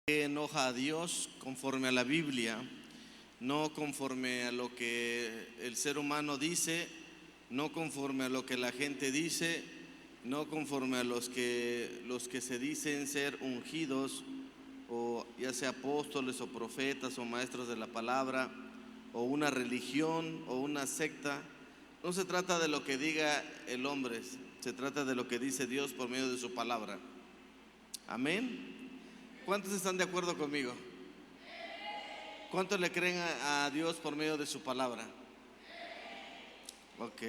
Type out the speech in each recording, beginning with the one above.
Que enoja a Dios conforme a la Biblia, no conforme a lo que el ser humano dice, no conforme a lo que la gente dice, no conforme a los que se dicen ser ungidos, o ya sea apóstoles o profetas o maestros de la palabra, o una religión o una secta. No se trata de lo que diga el hombre, se trata de lo que dice Dios por medio de su palabra. Amén. ¿Cuántos están de acuerdo conmigo? ¿Cuántos le creen a Dios por medio de su palabra? Ok.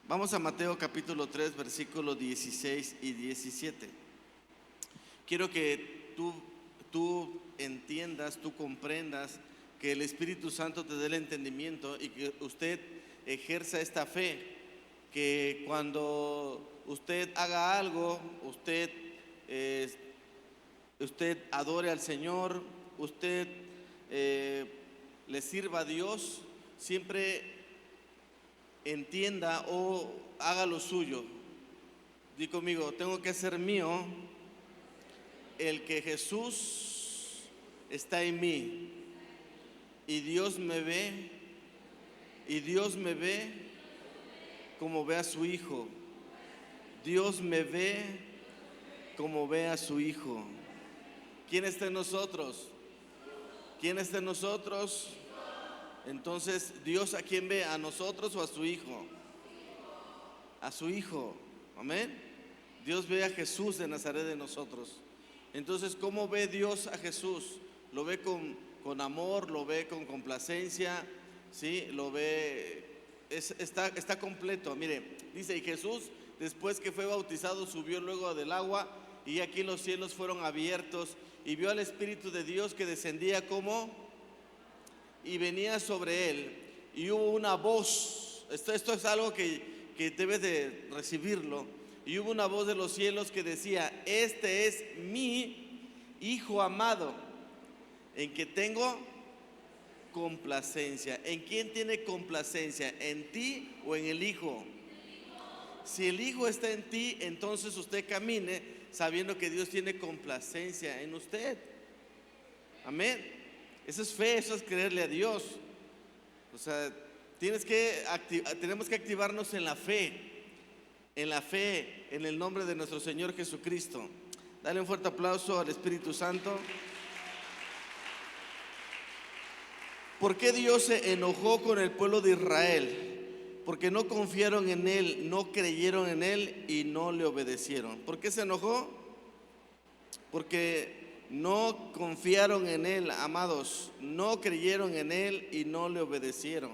Vamos a Mateo capítulo 3, versículos 16 y 17. Quiero que tú entiendas, tú comprendas, que el Espíritu Santo te dé el entendimiento y que usted ejerza esta fe, que cuando usted haga algo, usted adore al Señor, usted le sirva a Dios, siempre entienda o haga lo suyo. Di conmigo: tengo que hacer mío el que Jesús está en mí, y Dios me ve, como ve a su Hijo. Dios me ve como ve a su Hijo. ¿Quién está en nosotros? ¿Quién está en nosotros? Entonces, ¿Dios a quién ve? ¿A nosotros o a su Hijo? A su Hijo. Amén. Dios ve a Jesús de Nazaret de nosotros. Entonces, ¿cómo ve Dios a Jesús? Lo ve con amor, lo ve con complacencia, ¿sí? Lo ve, está completo. Mire, dice: y Jesús, después que fue bautizado, subió luego del agua, y aquí los cielos fueron abiertos, y vio al Espíritu de Dios que descendía como y venía sobre él, y hubo una voz. Esto es algo que debes de recibirlo. Y hubo una voz de los cielos que decía: este es mi Hijo amado, en que tengo complacencia. ¿En quién tiene complacencia? ¿En ti o en el Hijo? Si el Hijo está en ti, entonces usted camine sabiendo que Dios tiene complacencia en usted. Amén. Eso es fe, eso es creerle a Dios. O sea, tenemos que activarnos en la fe, en el nombre de nuestro Señor Jesucristo. Dale un fuerte aplauso al Espíritu Santo. ¿Por qué Dios se enojó con el pueblo de Israel? Porque no confiaron en Él, no creyeron en Él y no le obedecieron. ¿Por qué se enojó? Porque no confiaron en Él, amados, no creyeron en Él y no le obedecieron.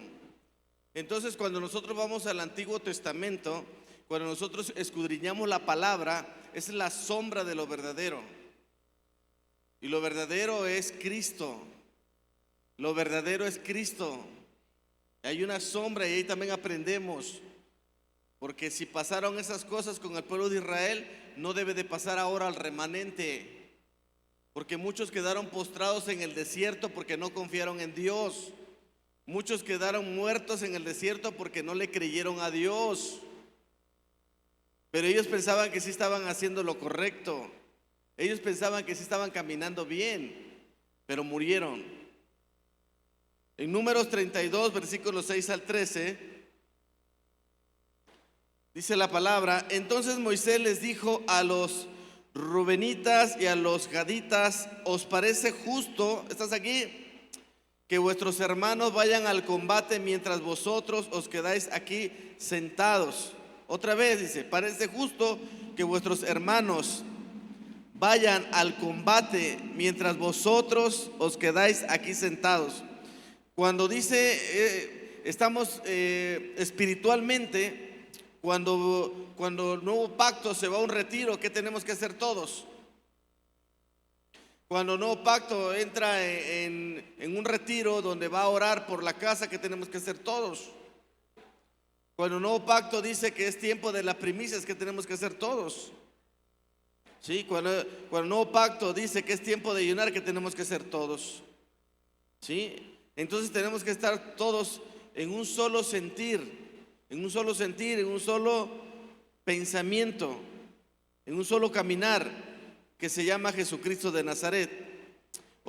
Entonces, cuando nosotros vamos al Antiguo Testamento, cuando nosotros escudriñamos la palabra, es la sombra de lo verdadero. Y lo verdadero es Cristo. Lo verdadero es Cristo. Hay una sombra y ahí también aprendemos. Porque si pasaron esas cosas con el pueblo de Israel, no debe de pasar ahora al remanente. Porque muchos quedaron postrados en el desierto porque no confiaron en Dios. Muchos quedaron muertos en el desierto porque no le creyeron a Dios. Pero ellos pensaban que sí estaban haciendo lo correcto. Ellos pensaban que sí estaban caminando bien, pero murieron. En Números 32, versículos 6 al 13, dice la palabra: entonces Moisés les dijo a los rubenitas y a los gaditas: ¿os parece justo, estás aquí, que vuestros hermanos vayan al combate mientras vosotros os quedáis aquí sentados? Otra vez dice: ¿parece justo que vuestros hermanos vayan al combate mientras vosotros os quedáis aquí sentados? Cuando dice estamos espiritualmente, cuando el nuevo pacto se va a un retiro, ¿qué tenemos que hacer todos? Cuando el nuevo pacto entra en un retiro donde va a orar por la casa, ¿qué tenemos que hacer todos? Cuando el nuevo pacto dice que es tiempo de las primicias, ¿qué tenemos que hacer todos? ¿Sí? Cuando el nuevo pacto dice que es tiempo de ayunar, ¿qué tenemos que hacer todos? ¿Sí? Entonces tenemos que estar todos en un solo sentir, en un solo pensamiento, en un solo caminar, que se llama Jesucristo de Nazaret.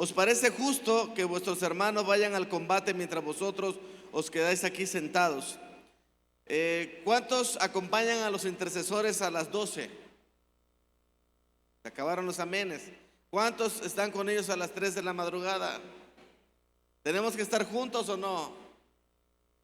¿Os parece justo que vuestros hermanos vayan al combate mientras vosotros os quedáis aquí sentados? ¿Cuántos acompañan a los intercesores a las 12? Se acabaron los amenes. ¿Cuántos están con ellos a las 3 de la madrugada? ¿Tenemos que estar juntos o no?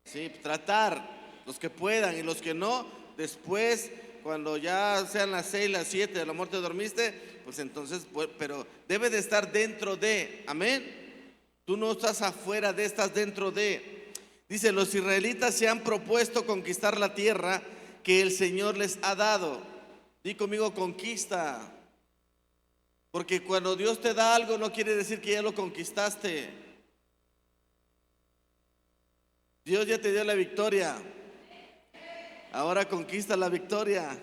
Sí, tratar, los que puedan, y los que no, después, cuando ya sean las 6, las 7, a lo mejor te dormiste, pues entonces, pero debe de estar dentro de, amén. Tú no estás afuera de, estás dentro de. Dice, los israelitas se han propuesto conquistar la tierra que el Señor les ha dado. Di conmigo, conquista. Porque cuando Dios te da algo no quiere decir que ya lo conquistaste. Dios ya te dio la victoria. Ahora conquista la victoria.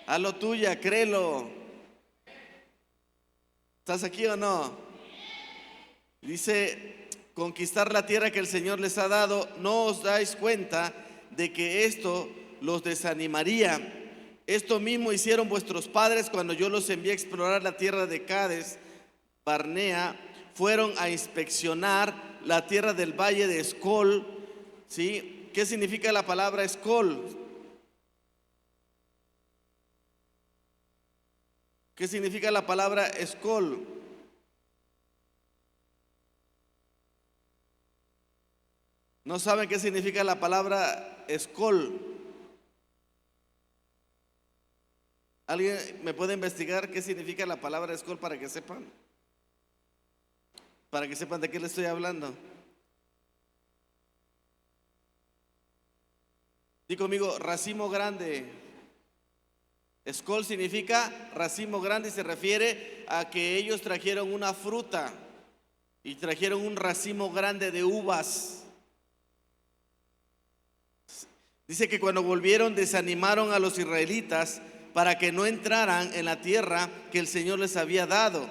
Hazlo tuya, créelo. ¿Estás aquí o no? Dice, conquistar la tierra que el Señor les ha dado. ¿No os dais cuenta de que esto los desanimaría? Esto mismo hicieron vuestros padres cuando yo los envié a explorar la tierra de Cades Barnea. Fueron a inspeccionar la tierra del valle de Escol. ¿Sí? ¿Qué significa la palabra Escol? ¿Qué significa la palabra Escol? ¿No saben qué significa la palabra Escol? ¿Alguien me puede investigar qué significa la palabra Escol para que sepan? Para que sepan de qué les estoy hablando. Di conmigo, racimo grande. Escol significa racimo grande y se refiere a que ellos trajeron una fruta y trajeron un racimo grande de uvas. Dice que cuando volvieron desanimaron a los israelitas para que no entraran en la tierra que el Señor les había dado.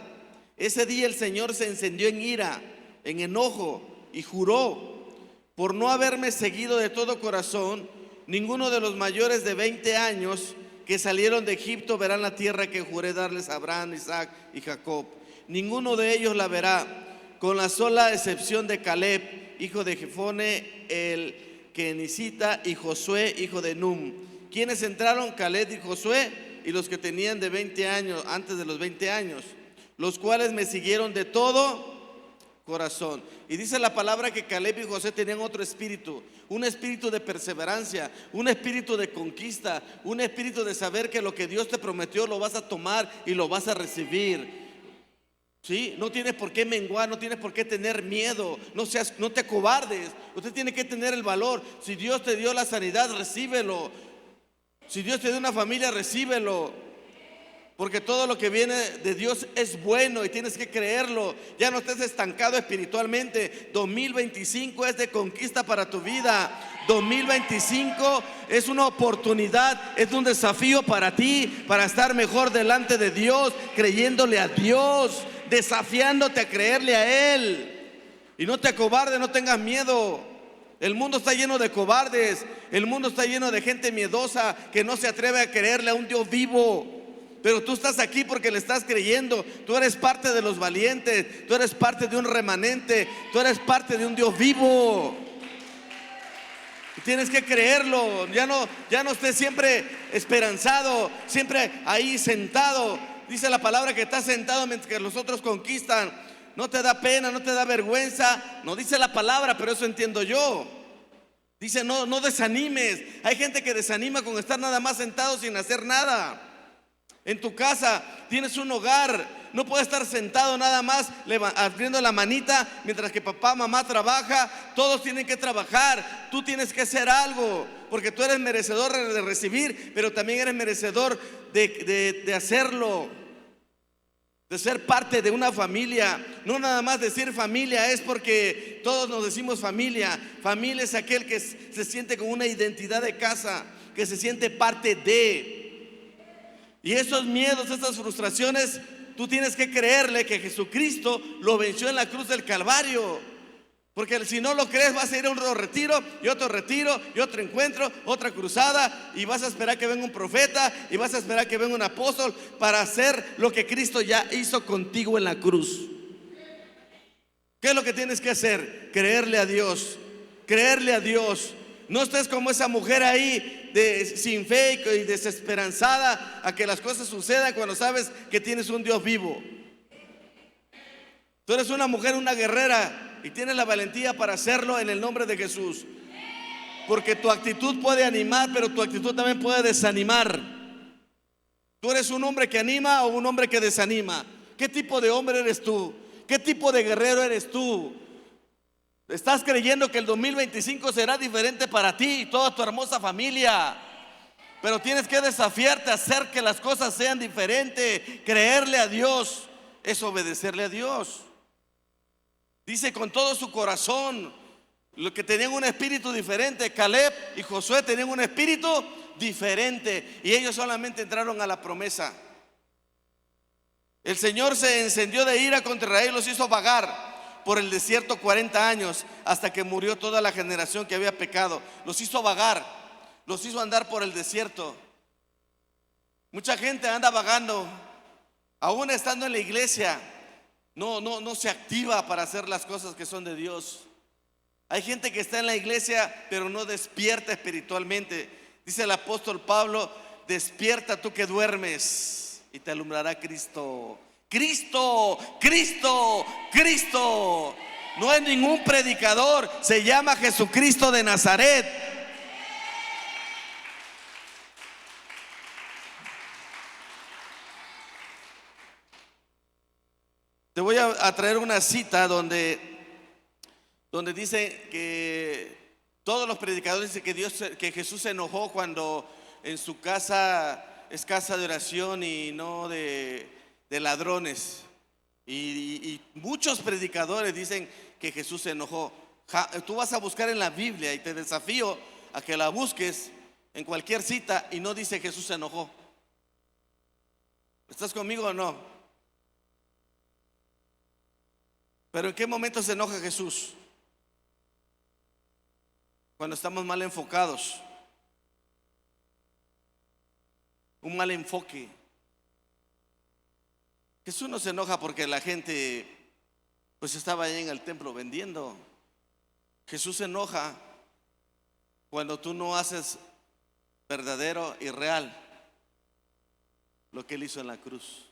Ese día el Señor se encendió en ira, en enojo, y juró: por no haberme seguido de todo corazón, ninguno de los mayores de 20 años que salieron de Egipto verán la tierra que juré darles a Abraham, Isaac y Jacob. Ninguno de ellos la verá, con la sola excepción de Caleb, hijo de Jefone, el Kenicita, y Josué, hijo de Num. ¿Quiénes entraron? Caleb y Josué, y los que tenían de 20 años, antes de los 20 años, los cuales me siguieron de todo corazón. Y dice la palabra que Caleb y José tenían otro espíritu, un espíritu de perseverancia, un espíritu de conquista, un espíritu de saber que lo que Dios te prometió lo vas a tomar y lo vas a recibir. ¿Sí? No tienes por qué menguar, no tienes por qué tener miedo, no te acobardes. Usted tiene que tener el valor. Si Dios te dio la sanidad, recíbelo. Si Dios te dio una familia, recíbelo. Porque todo lo que viene de Dios es bueno y tienes que creerlo. Ya no estés estancado espiritualmente. 2025 es de conquista para tu vida. 2025 es una oportunidad, es un desafío para ti, para estar mejor delante de Dios, creyéndole a Dios, desafiándote a creerle a Él. Y no te acobardes, no tengas miedo. El mundo está lleno de cobardes. El mundo está lleno de gente miedosa que no se atreve a creerle a un Dios vivo. Pero tú estás aquí porque le estás creyendo. Tú eres parte de los valientes. Tú eres parte de un remanente. Tú eres parte de un Dios vivo. Y tienes que creerlo. Ya no estés siempre esperanzado, siempre ahí sentado. Dice la palabra que estás sentado mientras los otros conquistan. No te da pena, no te da vergüenza. No dice la palabra, pero eso entiendo yo. Dice no desanimes. Hay gente que desanima con estar nada más sentado sin hacer nada. En tu casa tienes un hogar, no puedes estar sentado nada más abriendo la manita mientras que papá, mamá trabaja. Todos tienen que trabajar, tú tienes que hacer algo, porque tú eres merecedor de recibir, pero también eres merecedor de hacerlo, de ser parte de una familia. No nada más decir familia es porque todos nos decimos familia. Familia es aquel que se siente con una identidad de casa, que se siente parte de. Y esos miedos, esas frustraciones, tú tienes que creerle que Jesucristo lo venció en la cruz del Calvario. Porque si no lo crees, vas a ir a un retiro y otro encuentro, otra cruzada, y vas a esperar que venga un profeta y vas a esperar que venga un apóstol para hacer lo que Cristo ya hizo contigo en la cruz. ¿Qué es lo que tienes que hacer? Creerle a Dios, creerle a Dios. No estés como esa mujer ahí sin fe y desesperanzada a que las cosas sucedan cuando sabes que tienes un Dios vivo. Tú eres una mujer, una guerrera, y tienes la valentía para hacerlo en el nombre de Jesús. Porque tu actitud puede animar, pero tu actitud también puede desanimar. ¿Tú eres un hombre que anima o un hombre que desanima? ¿Qué tipo de hombre eres tú? ¿Qué tipo de guerrero eres tú? ¿Estás creyendo que el 2025 será diferente para ti y toda tu hermosa familia? Pero tienes que desafiarte a hacer que las cosas sean diferentes. Creerle a Dios es obedecerle a Dios. Dice con todo su corazón. Los que tenían un espíritu diferente, Caleb y Josué tenían un espíritu diferente, y ellos solamente entraron a la promesa. El Señor se encendió de ira contra Israel y los hizo vagar por el desierto 40 años hasta que murió toda la generación que había pecado. Los hizo vagar, los hizo andar por el desierto. Mucha gente anda vagando, aún estando en la iglesia, no se activa para hacer las cosas que son de Dios. Hay gente que está en la iglesia pero no despierta espiritualmente. Dice el apóstol Pablo: despierta tú que duermes y te alumbrará Cristo. Cristo, Cristo, Cristo. No es ningún predicador, se llama Jesucristo de Nazaret. Te voy a traer una cita donde dice que todos los predicadores dicen que Jesús se enojó cuando en su casa es casa de oración y no de ladrones. Y muchos predicadores dicen que Jesús se enojó. Tú vas a buscar en la Biblia y te desafío a que la busques en cualquier cita y no dice Jesús se enojó. ¿Estás conmigo o no? Pero ¿en qué momento se enoja Jesús? Cuando estamos mal enfocados, un mal enfoque. Jesús no se enoja porque la gente pues estaba ahí en el templo vendiendo. Jesús se enoja cuando tú no haces verdadero y real lo que Él hizo en la cruz.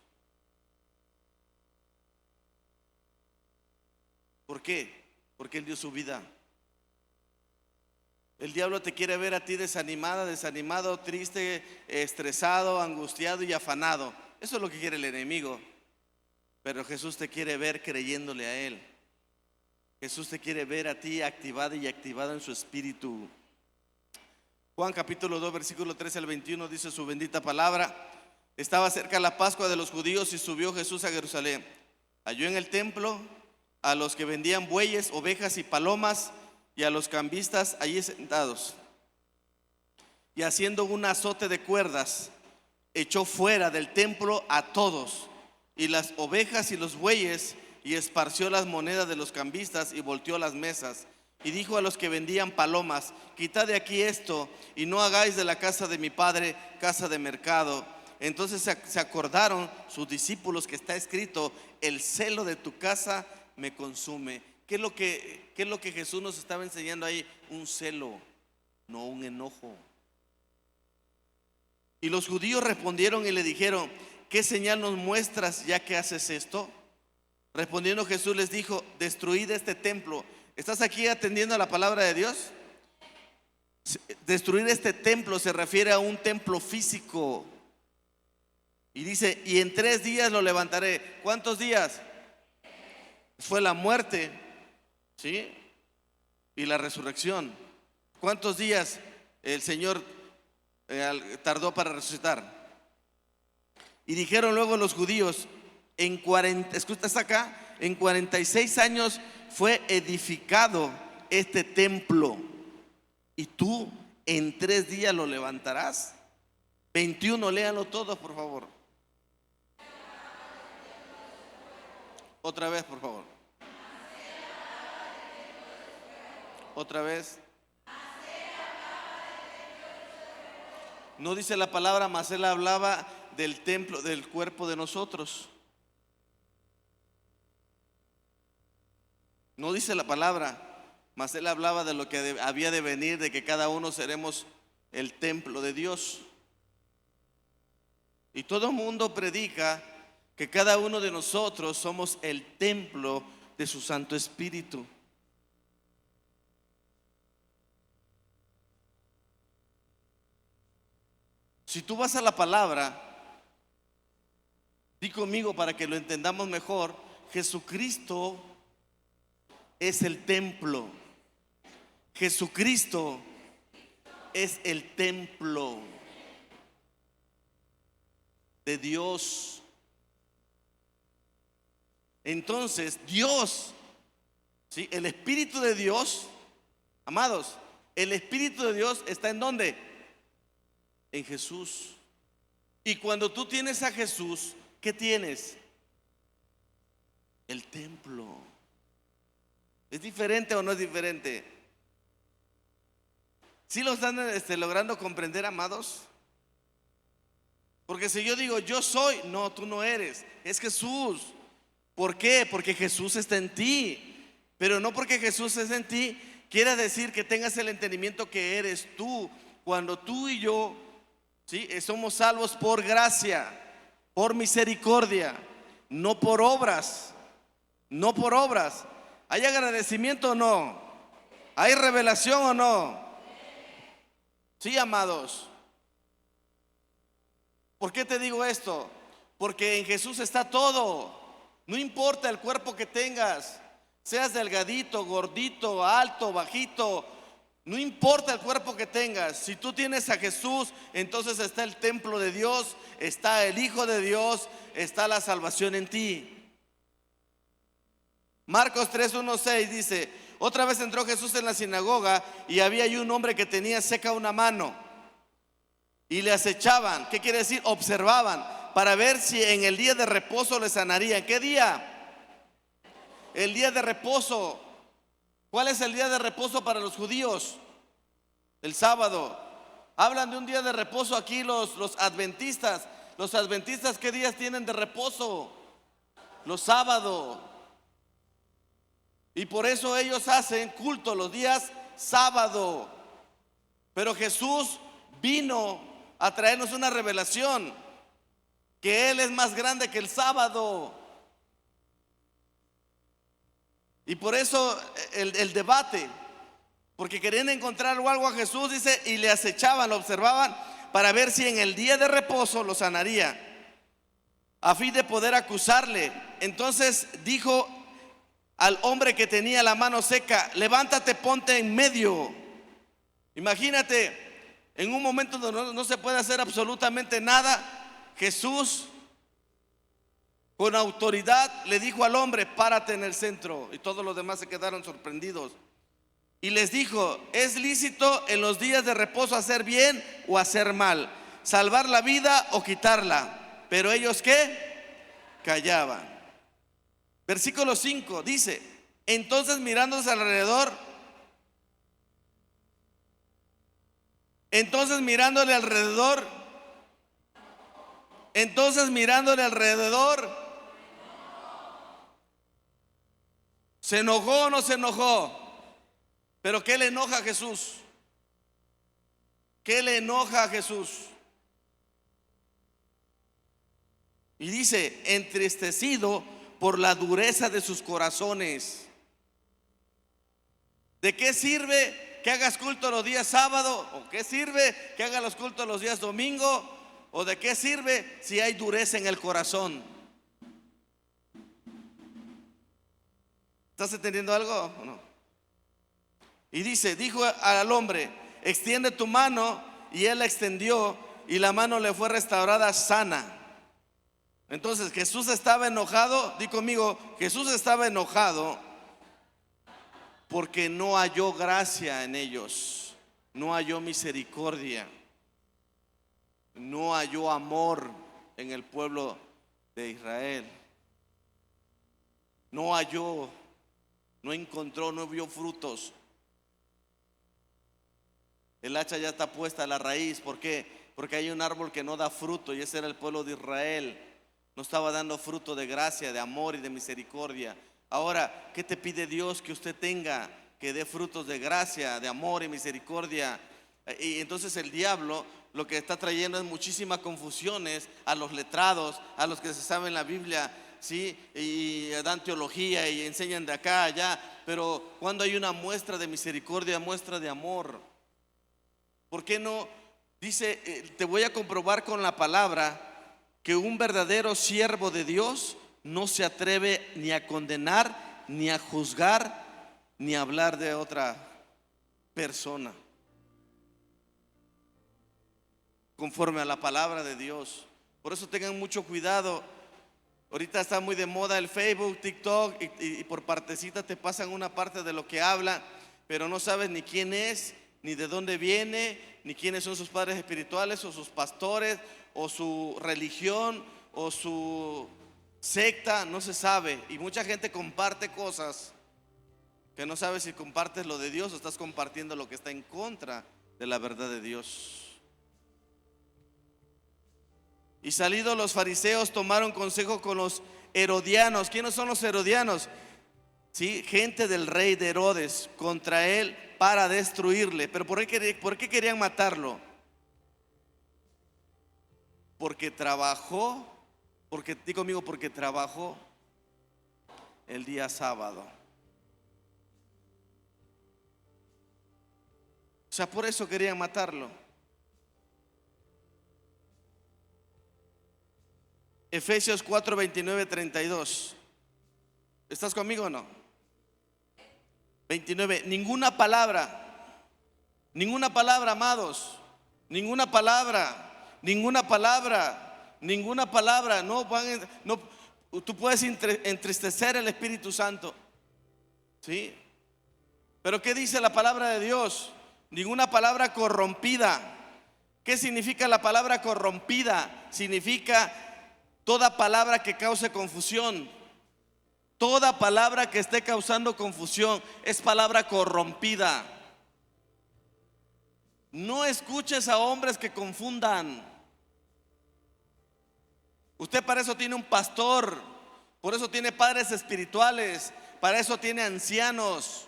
¿Por qué? Porque Él dio su vida. El diablo te quiere ver a ti desanimada, desanimado, triste, estresado, angustiado y afanado. Eso es lo que quiere el enemigo. Pero Jesús te quiere ver creyéndole a Él. Jesús te quiere ver a ti activada y activado en su espíritu. Juan capítulo 2 versículo 13 al 21 dice su bendita palabra: estaba cerca la Pascua de los judíos y subió Jesús a Jerusalén. Halló en el templo a los que vendían bueyes, ovejas y palomas, y a los cambistas allí sentados. Y haciendo un azote de cuerdas, echó fuera del templo a todos, y las ovejas y los bueyes, y esparció las monedas de los cambistas y volteó las mesas. Y dijo a los que vendían palomas: quitad de aquí esto, y no hagáis de la casa de mi padre casa de mercado. Entonces se acordaron sus discípulos que está escrito: el celo de tu casa me consume. ¿Qué es lo que Jesús nos estaba enseñando ahí? Un celo, no un enojo. Y los judíos respondieron y le dijeron: ¿qué señal nos muestras ya que haces esto? Respondiendo Jesús les dijo: destruid este templo. ¿Estás aquí atendiendo a la palabra de Dios? Destruir este templo se refiere a un templo físico. Y dice: y en 3 días lo levantaré. ¿Cuántos días? Fue la muerte, ¿sí? Y la resurrección. ¿Cuántos días el Señor tardó para resucitar? Y dijeron luego los judíos: escucha acá, en 46 años fue edificado este templo, y tú en 3 días lo levantarás. 21, léanlo todos por favor. Otra vez por favor. Otra vez. No dice la palabra, mas él hablaba del templo, del cuerpo de nosotros. No dice la palabra, mas él hablaba de lo que había de venir, de que cada uno seremos el templo de Dios. Y todo el mundo predica que cada uno de nosotros somos el templo de su Santo Espíritu. Si tú vas a la palabra, di conmigo para que lo entendamos mejor, Jesucristo es el templo. Jesucristo es el templo de Dios. Entonces, Dios, ¿sí? El Espíritu de Dios, amados, el Espíritu de Dios está ¿en dónde? En Jesús. Y cuando tú tienes a Jesús, ¿qué tienes? El templo. ¿Es diferente o no es diferente? ¿Sí lo están logrando comprender, amados? Porque si yo digo yo soy, no, tú no eres, es Jesús. ¿Por qué? Porque Jesús está en ti. Pero no porque Jesús es en ti quiere decir que tengas el entendimiento que eres tú. Cuando tú y yo, ¿sí?, somos salvos por gracia, por misericordia, no por obras. No por obras. ¿Hay agradecimiento o no? ¿Hay revelación o no? Sí, amados. ¿Por qué te digo esto? Porque en Jesús está todo. No importa el cuerpo que tengas, seas delgadito, gordito, alto, bajito, no importa el cuerpo que tengas. Si tú tienes a Jesús, entonces está el templo de Dios, está el Hijo de Dios, está la salvación en ti. Marcos 3:1-6 dice: otra vez entró Jesús en la sinagoga y había allí un hombre que tenía seca una mano y le acechaban. ¿Qué quiere decir? Observaban para ver si en el día de reposo le sanaría. ¿Qué día? El día de reposo. ¿Cuál es el día de reposo para los judíos? El sábado. Hablan de un día de reposo aquí los adventistas. Los adventistas, ¿qué días tienen de reposo? Los sábados. Y por eso ellos hacen culto los días sábado. Pero Jesús vino a traernos una revelación, que Él es más grande que el sábado. Y por eso el debate, porque querían encontrar algo a Jesús, dice, y le acechaban, lo observaban para ver si en el día de reposo lo sanaría, a fin de poder acusarle. Entonces dijo al hombre que tenía la mano seca: levántate, ponte en medio. Imagínate, en un momento donde no se puede hacer absolutamente nada, Jesús con autoridad le dijo al hombre: párate en el centro. Y todos los demás se quedaron sorprendidos. Y les dijo: ¿es lícito en los días de reposo hacer bien o hacer mal? ¿Salvar la vida o quitarla? Pero ellos, ¿qué? Callaban. Versículo 5 dice: entonces mirándose alrededor, mirándole alrededor, ¿se enojó o no se enojó? ¿Pero qué le enoja a Jesús? ¿Qué le enoja a Jesús? Y dice: entristecido por la dureza de sus corazones. ¿De qué sirve que hagas culto los días sábado? ¿O qué sirve que hagas los cultos los días domingo? ¿O de qué sirve si hay dureza en el corazón? ¿Estás entendiendo algo o no? Y dijo al hombre: extiende tu mano. Y él la extendió y la mano le fue restaurada sana. Entonces Jesús estaba enojado. Di conmigo: Jesús estaba enojado porque no halló gracia en ellos, no halló misericordia, no halló amor en el pueblo de Israel. No halló, no encontró, no vio frutos. El hacha ya está puesta a la raíz. ¿Por qué? Porque hay un árbol que no da fruto, y ese era el pueblo de Israel. No estaba dando fruto de gracia, de amor y de misericordia. Ahora, ¿qué te pide Dios que usted tenga? Que dé frutos de gracia, de amor y misericordia. Y entonces el diablo lo que está trayendo es muchísimas confusiones a los letrados, a los que se saben la Biblia, ¿sí? Y dan teología y enseñan de acá a allá. Pero cuando hay una muestra de misericordia, muestra de amor, ¿por qué no? Dice, te voy a comprobar con la palabra que un verdadero siervo de Dios no se atreve ni a condenar, ni a juzgar, ni a hablar de otra persona conforme a la palabra de Dios. Por eso tengan mucho cuidado. Ahorita está muy de moda el Facebook, TikTok, y por partecita te pasan una parte de lo que habla, pero no sabes ni quién es, ni de dónde viene, ni quiénes son sus padres espirituales, o sus pastores, o su religión, o su secta, no se sabe. Y mucha gente comparte cosas que no sabe si compartes lo de Dios o estás compartiendo lo que está en contra de la verdad de Dios. Y salidos los fariseos tomaron consejo con los herodianos. ¿Quiénes son los herodianos? ¿Sí? Gente del rey de Herodes contra él para destruirle. Pero ¿por qué querían matarlo? Porque trabajó, di conmigo, porque trabajó el día sábado. O sea, por eso querían matarlo. Efesios 4, 29, 32. ¿Estás conmigo o no? 29. Ninguna palabra, amados. Ninguna palabra. No, tú puedes entristecer el Espíritu Santo, ¿sí? Pero ¿qué dice la palabra de Dios? Ninguna palabra corrompida. ¿Qué significa la palabra corrompida? Significa toda palabra que cause confusión. Toda palabra que esté causando confusión es palabra corrompida. No escuches a hombres que confundan. Usted para eso tiene un pastor, por eso tiene padres espirituales, para eso tiene ancianos.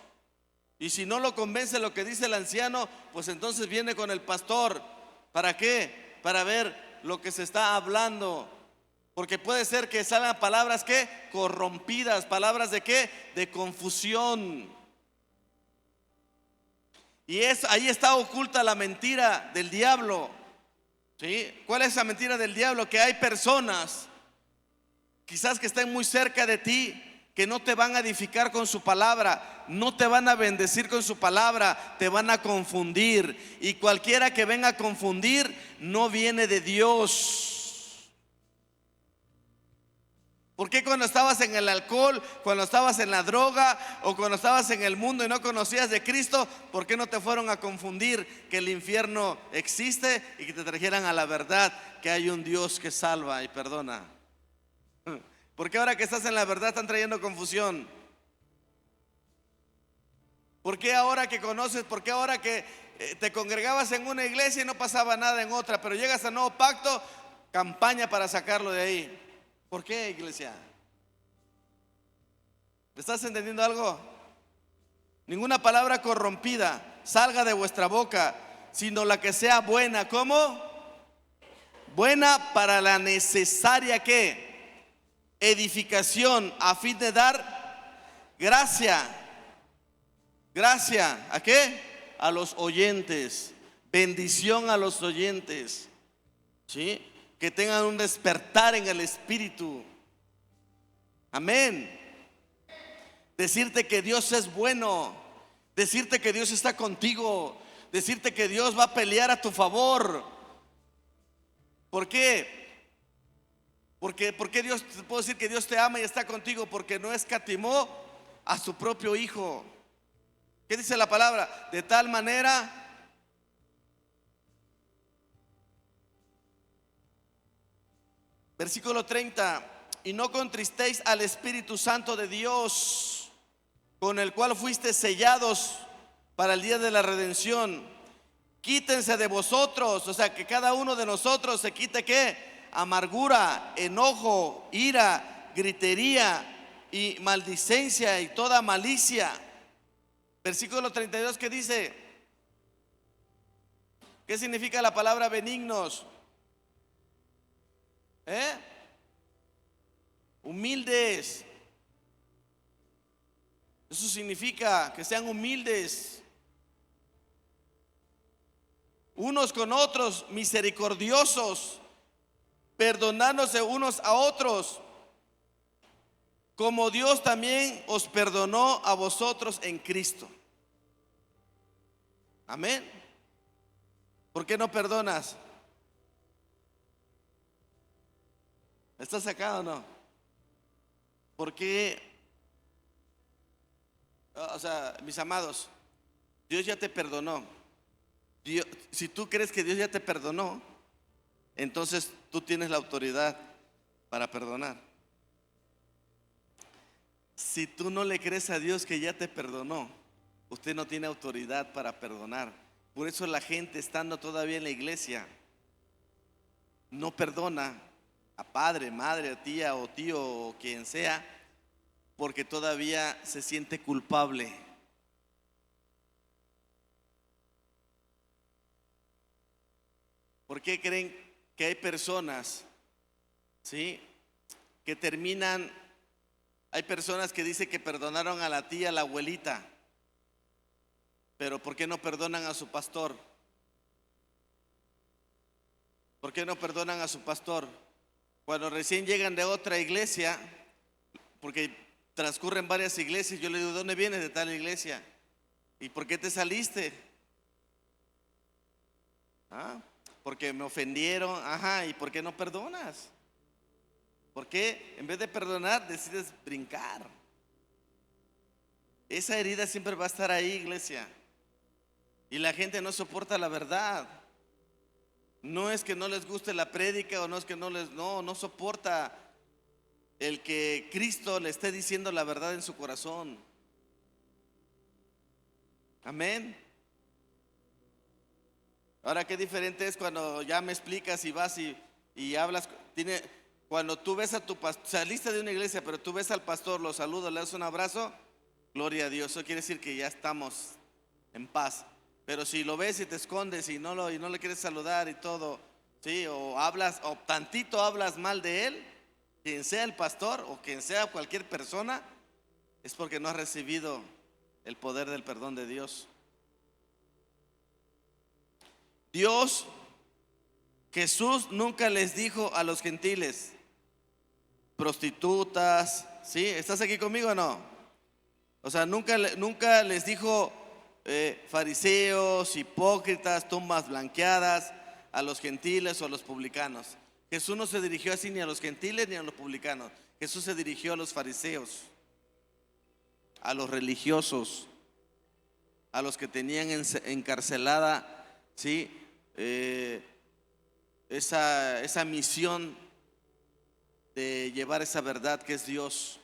Y si no lo convence lo que dice el anciano, pues entonces viene con el pastor. ¿Para qué? Para ver lo que se está hablando. Porque puede ser que salgan palabras que corrompidas, palabras de qué, de confusión. Y ahí está oculta la mentira del diablo, ¿sí? ¿Cuál es la mentira del diablo? Que hay personas, quizás que estén muy cerca de ti, que no te van a edificar con su palabra, no te van a bendecir con su palabra, te van a confundir. Y cualquiera que venga a confundir no viene de Dios. ¿Por qué cuando estabas en el alcohol, cuando estabas en la droga o cuando estabas en el mundo y no conocías de Cristo, por qué no te fueron a confundir que el infierno existe y que te trajeran a la verdad que hay un Dios que salva y perdona? ¿Por qué ahora que estás en la verdad están trayendo confusión? ¿Por qué ahora que conoces, por qué ahora que te congregabas en una iglesia y no pasaba nada en otra, pero llegas al nuevo pacto, campaña para sacarlo de ahí? ¿Por qué, iglesia? ¿Estás entendiendo algo? Ninguna palabra corrompida salga de vuestra boca, sino la que sea buena. ¿Cómo? Buena para la necesaria ¿qué? Edificación, a fin de dar gracia. ¿Gracia a qué? A los oyentes. Bendición a los oyentes, ¿sí? Que tengan un despertar en el espíritu. Amén. Decirte que Dios es bueno, decirte que Dios está contigo, decirte que Dios va a pelear a tu favor. ¿Por qué? Porque Dios, te puedo decir que Dios te ama y está contigo porque no escatimó a su propio hijo. ¿Qué dice la palabra? De tal manera, versículo 30, y no contristéis al Espíritu Santo de Dios, con el cual fuiste sellados para el día de la redención. Quítense de vosotros, o sea, que cada uno de nosotros se quite ¿qué? Amargura, enojo, ira, gritería, y maldicencia y toda malicia. Versículo 32, ¿qué dice? ¿Qué significa la palabra benignos? Humildes. Eso significa que sean humildes unos con otros, misericordiosos, perdonándose unos a otros, como Dios también os perdonó a vosotros en Cristo. Amén. ¿Por qué no perdonas? ¿Estás acá o no? ¿Por qué? O sea, mis amados, Dios ya te perdonó. Si tú crees que Dios ya te perdonó, entonces tú tienes la autoridad para perdonar. Si tú no le crees a Dios que ya te perdonó, usted no tiene autoridad para perdonar. Por eso la gente, estando todavía en la iglesia, no perdona a padre, madre, a tía o tío o quien sea, porque todavía se siente culpable. ¿Por qué creen que hay personas, sí, que terminan? Hay personas que dicen que perdonaron a la tía, a la abuelita, pero ¿por qué no perdonan a su pastor? ¿Por qué no perdonan a su pastor? Cuando recién llegan de otra iglesia, porque transcurren varias iglesias, yo le digo, ¿dónde vienes? De tal iglesia. ¿Y por qué te saliste? Porque me ofendieron. Ajá, ¿y por qué no perdonas? ¿Por qué en vez de perdonar decides brincar? Esa herida siempre va a estar ahí, iglesia. Y la gente no soporta la verdad. No es que no les guste la prédica, o no es que no soporta el que Cristo le esté diciendo la verdad en su corazón. Amén. Ahora, qué diferente es cuando ya me explicas y vas y hablas. Cuando tú ves a tu pastor, saliste de una iglesia, pero tú ves al pastor, lo saludas, le das un abrazo, gloria a Dios. Eso quiere decir que ya estamos en paz. Pero si lo ves y te escondes y no le quieres saludar y todo, ¿sí? O hablas, o tantito hablas mal de él, quien sea el pastor o quien sea cualquier persona, es porque no has recibido el poder del perdón de Dios. Jesús nunca les dijo a los gentiles, prostitutas, ¿sí? ¿Estás aquí conmigo o no? O sea, nunca les dijo fariseos, hipócritas, tumbas blanqueadas a los gentiles o a los publicanos. Jesús no se dirigió así ni a los gentiles ni a los publicanos. Jesús se dirigió a los fariseos, a los religiosos, a los que tenían encarcelada, ¿sí? Esa misión de llevar esa verdad que es Dios,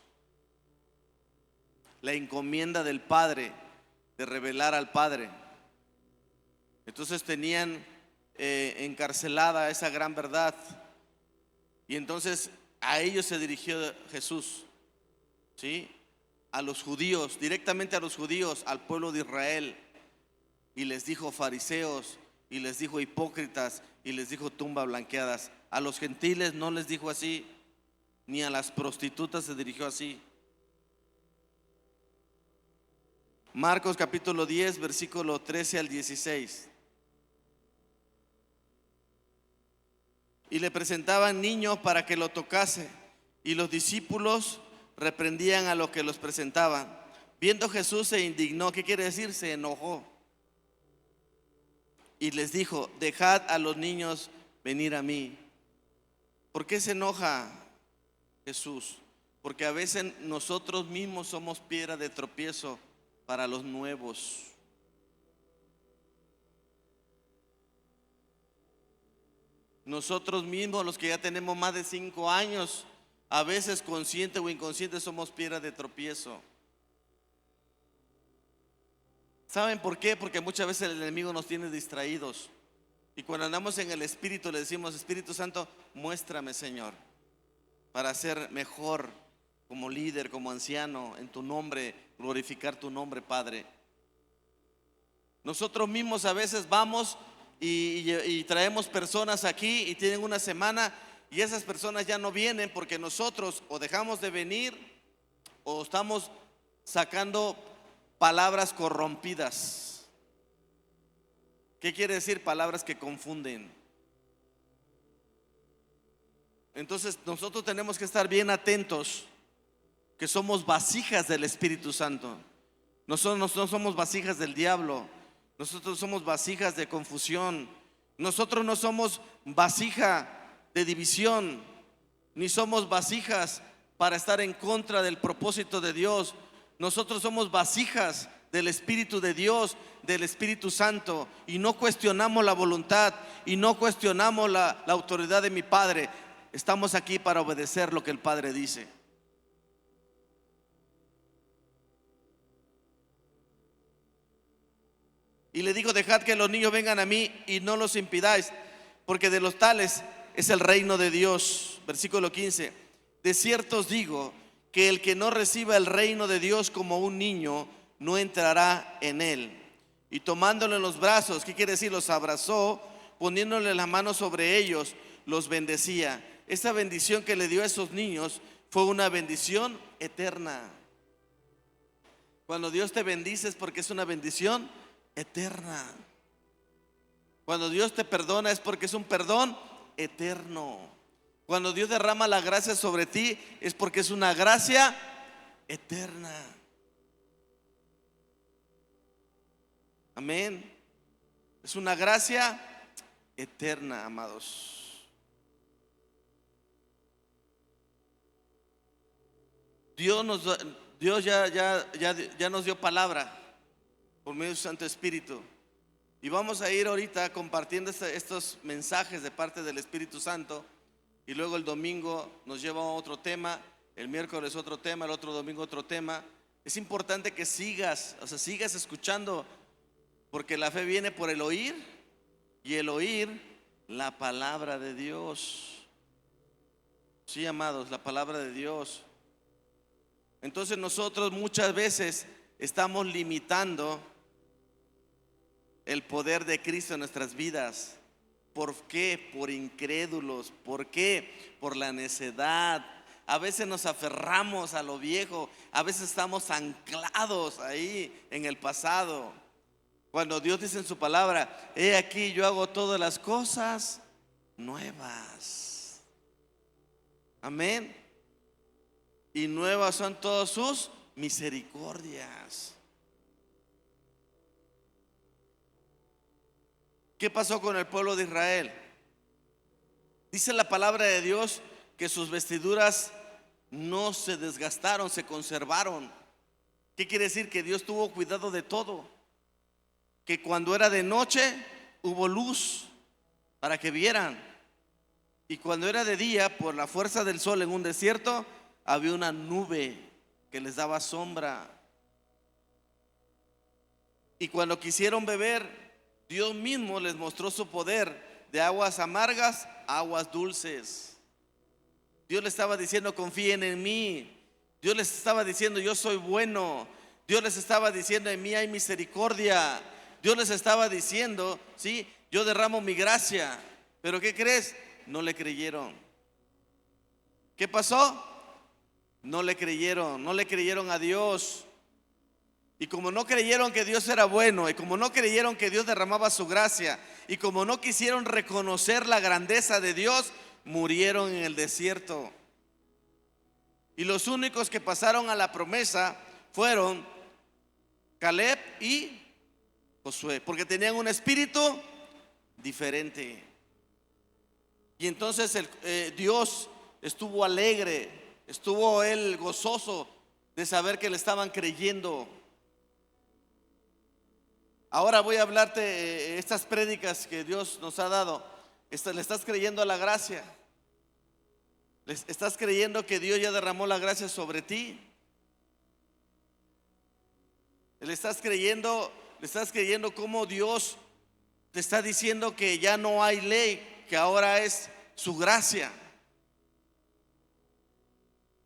la encomienda del Padre de revelar al Padre. Entonces tenían encarcelada esa gran verdad, y entonces a ellos se dirigió Jesús, ¿sí? A los judíos, directamente a los judíos, al pueblo de Israel, y les dijo fariseos, y les dijo hipócritas, y les dijo tumbas blanqueadas. A los gentiles no les dijo así, ni a las prostitutas se dirigió así. Marcos capítulo 10, versículo 13 al 16. Y le presentaban niños para que lo tocase, y los discípulos reprendían a los que los presentaban. Viendo Jesús se indignó. ¿Qué quiere decir? Se enojó. Y les dijo, dejad a los niños venir a mí. ¿Por qué se enoja Jesús? Porque a veces nosotros mismos somos piedra de tropiezo para los nuevos. Nosotros mismos, los que ya tenemos más de 5 años, a veces consciente o inconsciente somos piedra de tropiezo. ¿Saben por qué? Porque muchas veces el enemigo nos tiene distraídos. Y cuando andamos en el Espíritu le decimos, Espíritu Santo, muéstrame, Señor, para ser mejor como líder, como anciano, en tu nombre, glorificar tu nombre, Padre. Nosotros mismos a veces vamos y traemos personas aquí y tienen una semana y esas personas ya no vienen porque nosotros o dejamos de venir o estamos sacando palabras corrompidas. ¿Qué quiere decir? Palabras que confunden. Entonces nosotros tenemos que estar bien atentos, que somos vasijas del Espíritu Santo. Nosotros no somos vasijas del diablo. Nosotros somos vasijas de confusión. Nosotros no somos vasija de división, ni somos vasijas para estar en contra del propósito de Dios. Nosotros somos vasijas del Espíritu de Dios, del Espíritu Santo, y no cuestionamos la voluntad y no cuestionamos la autoridad de mi Padre. Estamos aquí para obedecer lo que el Padre dice. Y le digo: dejad que los niños vengan a mí y no los impidáis, porque de los tales es el reino de Dios. Versículo 15: de cierto os digo que el que no reciba el reino de Dios como un niño, no entrará en él. Y tomándole en los brazos, ¿qué quiere decir? Los abrazó, poniéndole la mano sobre ellos, los bendecía. Esta bendición que le dio a esos niños fue una bendición eterna. Cuando Dios te bendice es porque es una bendición eterna. Cuando Dios te perdona es porque es un perdón eterno. Cuando Dios derrama la gracia sobre ti es porque es una gracia eterna. Amén. Es una gracia eterna, amados. Dios ya nos dio palabra por medio de su Santo Espíritu. Y vamos a ir ahorita compartiendo estos mensajes de parte del Espíritu Santo. Y luego el domingo nos lleva a otro tema, el miércoles otro tema, el otro domingo otro tema. Es importante que sigas escuchando, porque la fe viene por el oír, y el oír la palabra de Dios. Sí, amados, la palabra de Dios. Entonces nosotros muchas veces estamos limitando el poder de Cristo en nuestras vidas. ¿Por qué? Por incrédulos. ¿Por qué? Por la necedad. A veces nos aferramos a lo viejo, a veces estamos anclados ahí en el pasado. Cuando Dios dice en su palabra: he aquí yo hago todas las cosas nuevas. Amén. Y nuevas son todas sus misericordias. ¿Qué pasó con el pueblo de Israel? Dice la palabra de Dios que sus vestiduras no se desgastaron, se conservaron. ¿Qué quiere decir? Que Dios tuvo cuidado de todo. Que cuando era de noche hubo luz para que vieran, y cuando era de día, por la fuerza del sol en un desierto, había una nube que les daba sombra. Y cuando quisieron beber, Dios mismo les mostró su poder, de aguas amargas a aguas dulces. Dios les estaba diciendo: confíen en mí. Dios les estaba diciendo: yo soy bueno. Dios les estaba diciendo: en mí hay misericordia. Dios les estaba diciendo: sí, yo derramo mi gracia. Pero ¿qué crees? No le creyeron. ¿Qué pasó? No le creyeron a Dios. Y como no creyeron que Dios era bueno, y como no creyeron que Dios derramaba su gracia, y como no quisieron reconocer la grandeza de Dios, murieron en el desierto. Y los únicos que pasaron a la promesa fueron Caleb y Josué, porque tenían un espíritu diferente. Y entonces Dios estuvo alegre, estuvo él gozoso de saber que le estaban creyendo. Ahora voy a hablarte estas prédicas que Dios nos ha dado. ¿Le estás creyendo a la gracia? ¿Estás creyendo que Dios ya derramó la gracia sobre ti? ¿Le estás creyendo cómo Dios te está diciendo que ya no hay ley, que ahora es su gracia?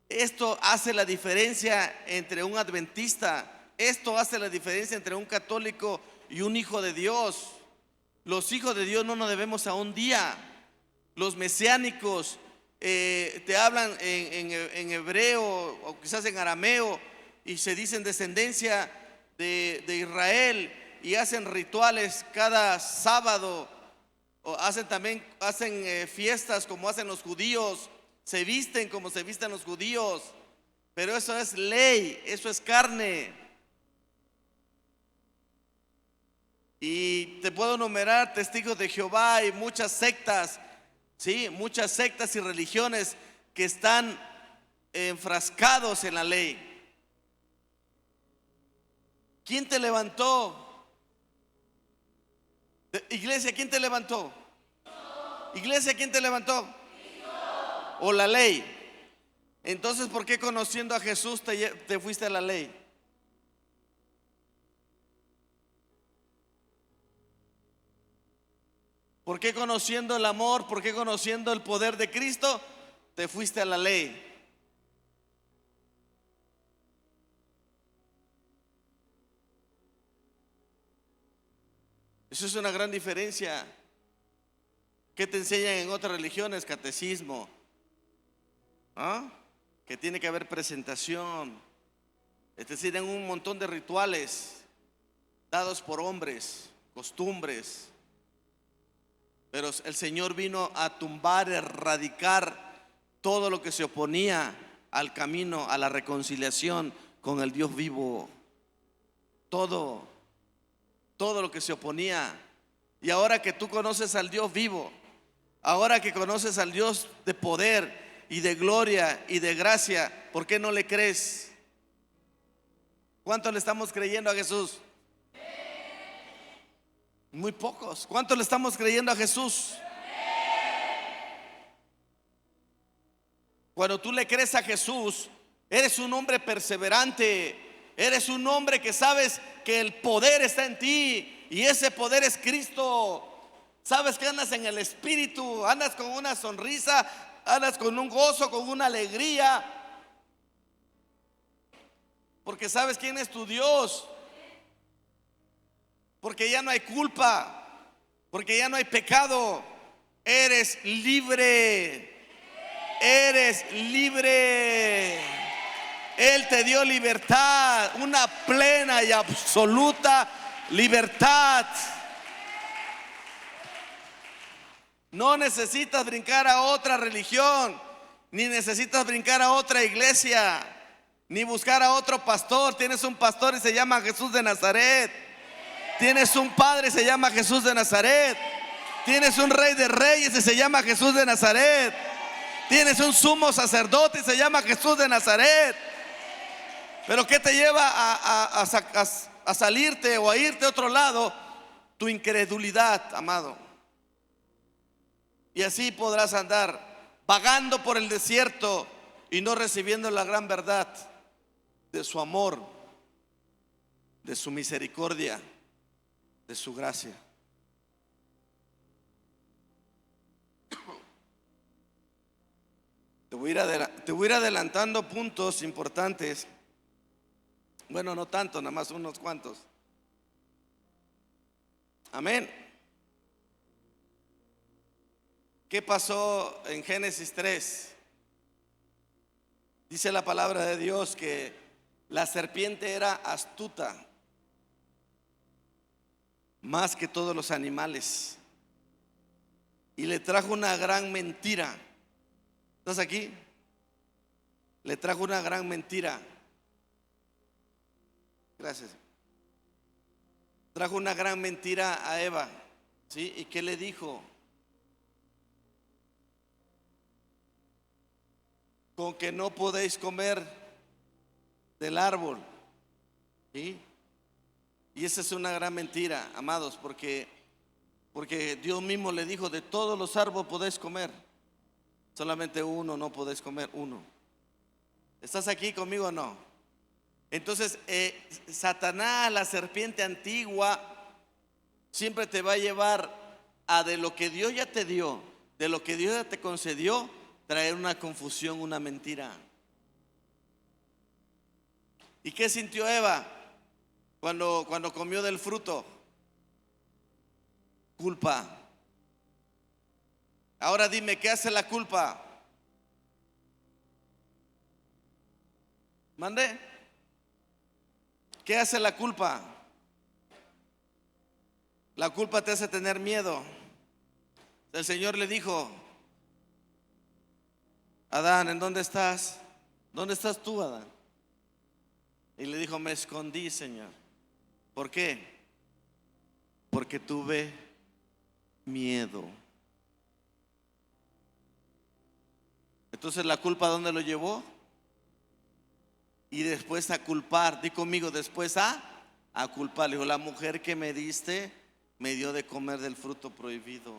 Esto hace la diferencia entre un adventista. Esto hace la diferencia entre un católico y un hijo de Dios. Los hijos de Dios no nos debemos a un día. Los mesiánicos te hablan en hebreo o quizás en arameo y se dicen descendencia de Israel y hacen rituales cada sábado, o hacen fiestas como hacen los judíos, se visten como se visten los judíos, pero eso es ley, eso es carne. Y te puedo enumerar testigos de Jehová y muchas sectas, sí, muchas sectas y religiones que están enfrascados en la ley. ¿Quién te levantó? Iglesia, ¿quién te levantó? Iglesia, ¿quién te levantó? ¿O la ley? Entonces, ¿por qué conociendo a Jesús te fuiste a la ley? ¿Por qué conociendo el amor, por qué conociendo el poder de Cristo te fuiste a la ley? Eso es una gran diferencia. ¿Qué te enseñan en otras religiones? Catecismo, ¿ah? Que tiene que haber presentación. Es decir, en un montón de rituales dados por hombres, costumbres. Pero el Señor vino a tumbar, erradicar todo lo que se oponía al camino, a la reconciliación con el Dios vivo. Todo lo que se oponía. Y ahora que tú conoces al Dios vivo, ahora que conoces al Dios de poder y de gloria y de gracia, ¿por qué no le crees? ¿Cuántos le estamos creyendo a Jesús? Muy pocos. ¿Cuántos le estamos creyendo a Jesús? Cuando tú le crees a Jesús, eres un hombre perseverante, eres un hombre que sabes que el poder está en ti y ese poder es Cristo. Sabes que andas en el Espíritu, andas con una sonrisa, andas con un gozo, con una alegría, porque sabes quién es tu Dios, porque ya no hay culpa, porque ya no hay pecado, eres libre. Eres libre. Él te dio libertad, una plena y absoluta libertad. No necesitas brincar a otra religión, ni necesitas brincar a otra iglesia, ni buscar a otro pastor. Tienes un pastor y se llama Jesús de Nazaret. Tienes un padre y se llama Jesús de Nazaret. Tienes un rey de reyes y se llama Jesús de Nazaret. Tienes un sumo sacerdote y se llama Jesús de Nazaret. Pero ¿qué te lleva a salirte o a irte a otro lado? Tu incredulidad, amado. Y así podrás andar vagando por el desierto y no recibiendo la gran verdad de su amor, de su misericordia, de su gracia. Te voy a ir adelantando puntos importantes. Bueno, no tanto, nada más unos cuantos. Amén. ¿Qué pasó en Génesis 3? Dice la palabra de Dios que la serpiente era astuta más que todos los animales y le trajo una gran mentira. ¿Estás aquí? Le trajo una gran mentira. Gracias. Trajo una gran mentira a Eva, ¿sí? ¿Y qué le dijo? Con que no podéis comer del árbol, ¿sí? Y esa es una gran mentira, amados, porque Dios mismo le dijo: de todos los árboles podéis comer, solamente uno no podéis comer, uno. ¿Estás aquí conmigo o no? Entonces Satanás, la serpiente antigua, siempre te va a llevar a de lo que Dios ya te dio, de lo que Dios ya te concedió, traer una confusión, una mentira. ¿Y qué sintió Eva cuando comió del fruto? Culpa. Ahora dime, ¿qué hace la culpa? ¿Mande? ¿Qué hace la culpa? La culpa te hace tener miedo. El Señor le dijo: Adán, ¿en dónde estás? ¿Dónde estás tú, Adán? Y le dijo: me escondí, Señor. ¿Por qué? Porque tuve miedo. Entonces la culpa, ¿a dónde lo llevó? Y después a culpar. Di conmigo, después a culpar. Le dijo: la mujer que me diste me dio de comer del fruto prohibido.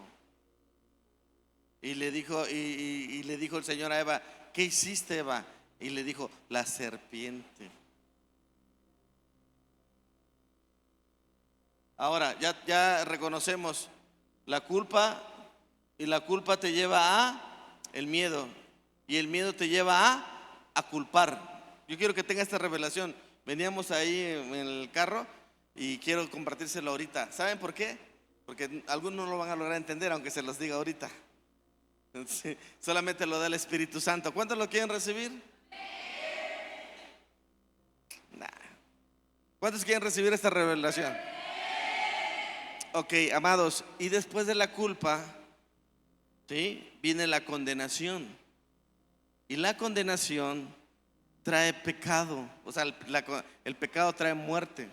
Y le dijo, y le dijo el Señor a Eva: ¿qué hiciste, Eva? Y le dijo: la serpiente. Ahora ya reconocemos la culpa, y la culpa te lleva a el miedo, y el miedo te lleva a culpar. Yo quiero que tenga esta revelación. Veníamos ahí en el carro y quiero compartírselo ahorita. ¿Saben por qué? Porque algunos no lo van a lograr entender aunque se los diga ahorita. Sí, solamente lo da el Espíritu Santo. ¿Cuántos lo quieren recibir? Nah. ¿Cuántos quieren recibir esta revelación? Ok, amados, y después de la culpa, ¿sí?, viene la condenación. Y la condenación trae pecado. O sea, el pecado trae muerte.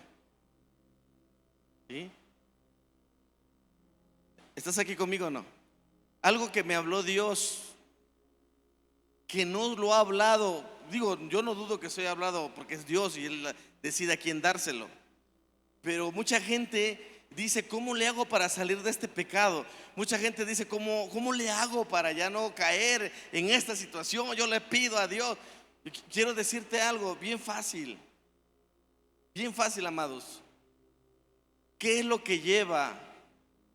¿Sí? ¿Estás aquí conmigo o no? Algo que me habló Dios, que no lo ha hablado. Digo, yo no dudo que soy hablado, porque es Dios y Él decide a quién dárselo. Pero mucha gente dice: ¿cómo le hago para salir de este pecado? Mucha gente dice: ¿cómo le hago para ya no caer en esta situación? Yo le pido a Dios. Quiero decirte algo bien fácil, amados. ¿Qué es lo que lleva?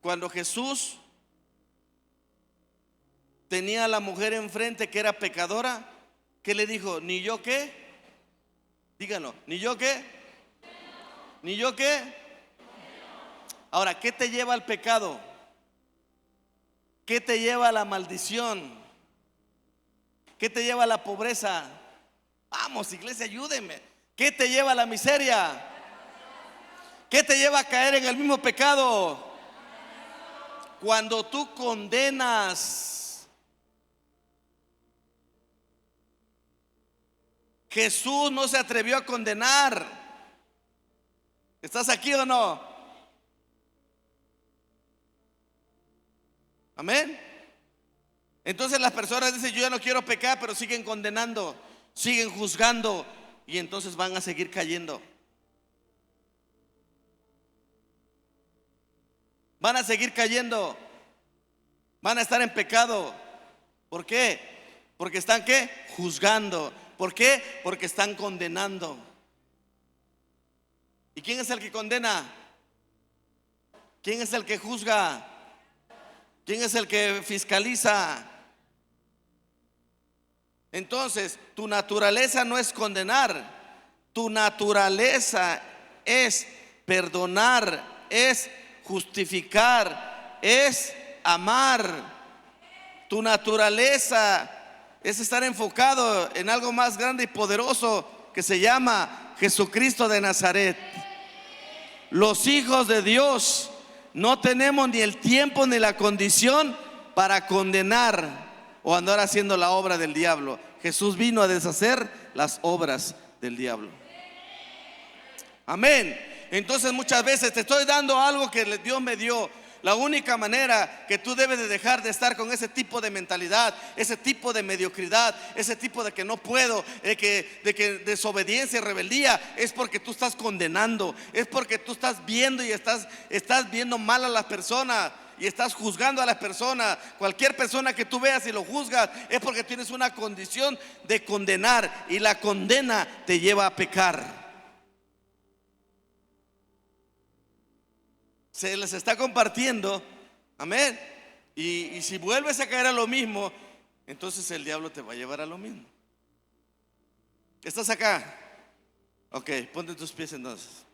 Cuando Jesús tenía a la mujer enfrente que era pecadora, ¿qué le dijo? ¿Ni yo qué? Díganlo, ¿ni yo qué? ¿Ni yo qué? Ahora, ¿qué te lleva al pecado? ¿Qué te lleva a la maldición? ¿Qué te lleva a la pobreza? Vamos, iglesia, ayúdenme. ¿Qué te lleva a la miseria? ¿Qué te lleva a caer en el mismo pecado? Cuando tú condenas. Jesús no se atrevió a condenar. ¿Estás aquí o no? Amén. Entonces las personas dicen: yo ya no quiero pecar, pero siguen condenando, siguen juzgando, y entonces van a seguir cayendo. Van a seguir cayendo. Van a estar en pecado. ¿Por qué? Porque están ¿qué? Juzgando. ¿Por qué? Porque están condenando. ¿Y quién es el que condena? ¿Quién es el que juzga? ¿Quién es el que fiscaliza? Entonces, tu naturaleza no es condenar. Tu naturaleza es perdonar, es justificar, es amar. Tu naturaleza es estar enfocado en algo más grande y poderoso que se llama Jesucristo de Nazaret. Los hijos de Dios no tenemos ni el tiempo ni la condición para condenar o andar haciendo la obra del diablo. Jesús vino a deshacer las obras del diablo. Amén. Entonces muchas veces te estoy dando algo que Dios me dio. La única manera que tú debes de dejar de estar con ese tipo de mentalidad, ese tipo de mediocridad, ese tipo de que no puedo, de que desobediencia y rebeldía, es porque tú estás condenando, es porque tú estás viendo y estás viendo mal a las personas y estás juzgando a las personas. Cualquier persona que tú veas y lo juzgas es porque tienes una condición de condenar, y la condena te lleva a pecar. Se les está compartiendo, amén. Y si vuelves a caer a lo mismo, entonces el diablo te va a llevar a lo mismo. ¿Estás acá? Ok, ponte tus pies entonces.